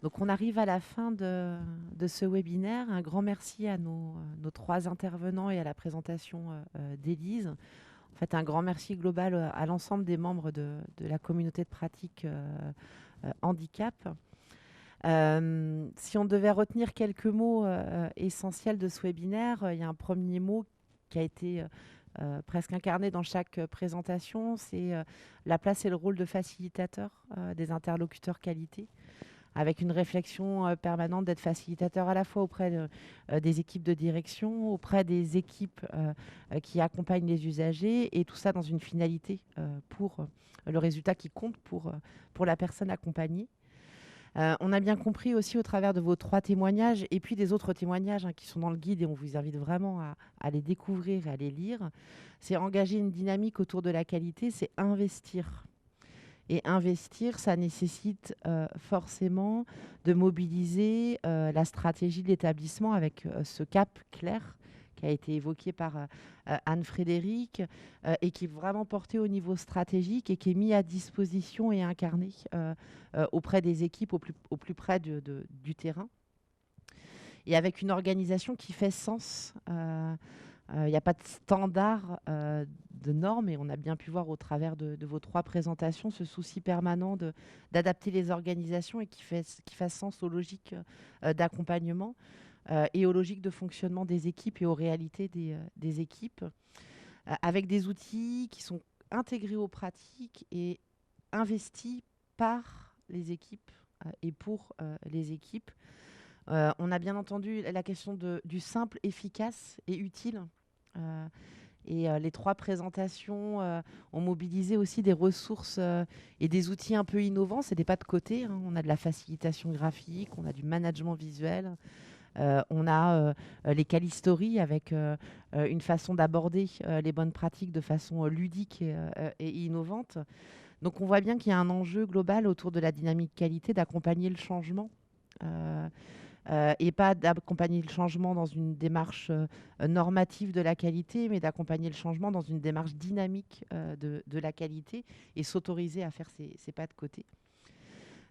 Donc on arrive à la fin de ce webinaire. Un grand merci à nos trois intervenants et à la présentation d'Élise. En fait, un grand merci global à l'ensemble des membres de la communauté de pratique handicap. Si on devait retenir quelques mots essentiels de ce webinaire, il y a un premier mot qui a été presque incarné dans chaque présentation, c'est la place et le rôle de facilitateur des interlocuteurs qualité, avec une réflexion permanente d'être facilitateur à la fois auprès des équipes de direction, auprès des équipes qui accompagnent les usagers, et tout ça dans une finalité pour le résultat qui compte pour la personne accompagnée. On a bien compris aussi au travers de vos trois témoignages et puis des autres témoignages qui sont dans le guide, et on vous invite vraiment à les découvrir et à les lire. C'est engager une dynamique autour de la qualité, c'est investir. Et investir, ça nécessite forcément de mobiliser la stratégie de l'établissement avec ce cap clair qui a été évoqué par Anne-Frédérique et qui est vraiment porté au niveau stratégique et qui est mis à disposition et incarné auprès des équipes au plus près du terrain. Et avec une organisation qui fait sens. Il n'y a pas de standard de normes, et on a bien pu voir au travers de vos trois présentations ce souci permanent d'adapter les organisations et qui fasse sens aux logiques d'accompagnement et aux logiques de fonctionnement des équipes et aux réalités des équipes, avec des outils qui sont intégrés aux pratiques et investis par les équipes et pour les équipes. On a bien entendu la question du simple, efficace et utile. Euh, les trois présentations ont mobilisé aussi des ressources et des outils un peu innovants. Ce n'est pas de côté. On a de la facilitation graphique, on a du management visuel, on a les calistories avec une façon d'aborder les bonnes pratiques de façon ludique et innovante. Donc on voit bien qu'il y a un enjeu global autour de la dynamique qualité, d'accompagner le changement. Et pas d'accompagner le changement dans une démarche normative de la qualité, mais d'accompagner le changement dans une démarche dynamique de la qualité et s'autoriser à faire ses pas de côté.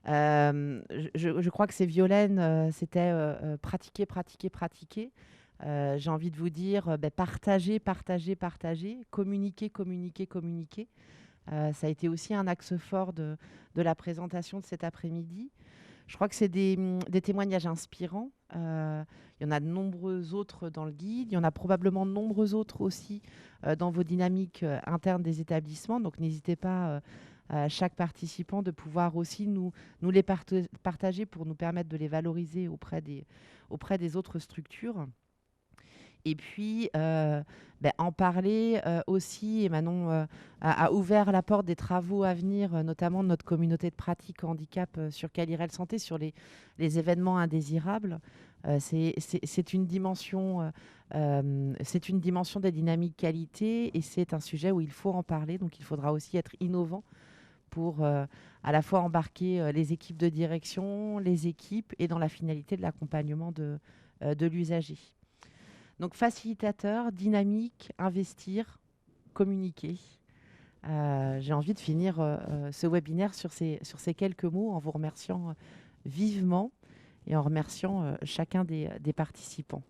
Je crois que c'est Violaine, c'était pratiquer, pratiquer, pratiquer. J'ai envie de vous dire, partager, partager, partager, communiquer, communiquer, communiquer. Ça a été aussi un axe fort de la présentation de cet après-midi. Je crois que c'est des témoignages inspirants. Il y en a de nombreux autres dans le guide. Il y en a probablement de nombreux autres aussi dans vos dynamiques internes des établissements. Donc n'hésitez pas à chaque participant de pouvoir aussi nous les partager pour nous permettre de les valoriser auprès des autres structures. Et puis, en parler aussi. Et Manon a ouvert la porte des travaux à venir, notamment de notre communauté de pratique handicap sur Calirel Santé, sur les événements indésirables. C'est une dimension des dynamiques qualité, et c'est un sujet où il faut en parler. Donc, il faudra aussi être innovant pour à la fois embarquer les équipes de direction, les équipes, et dans la finalité de l'accompagnement de l'usager. Donc facilitateur, dynamique, investir, communiquer. J'ai envie de finir ce webinaire sur ces quelques mots en vous remerciant vivement et en remerciant chacun des participants.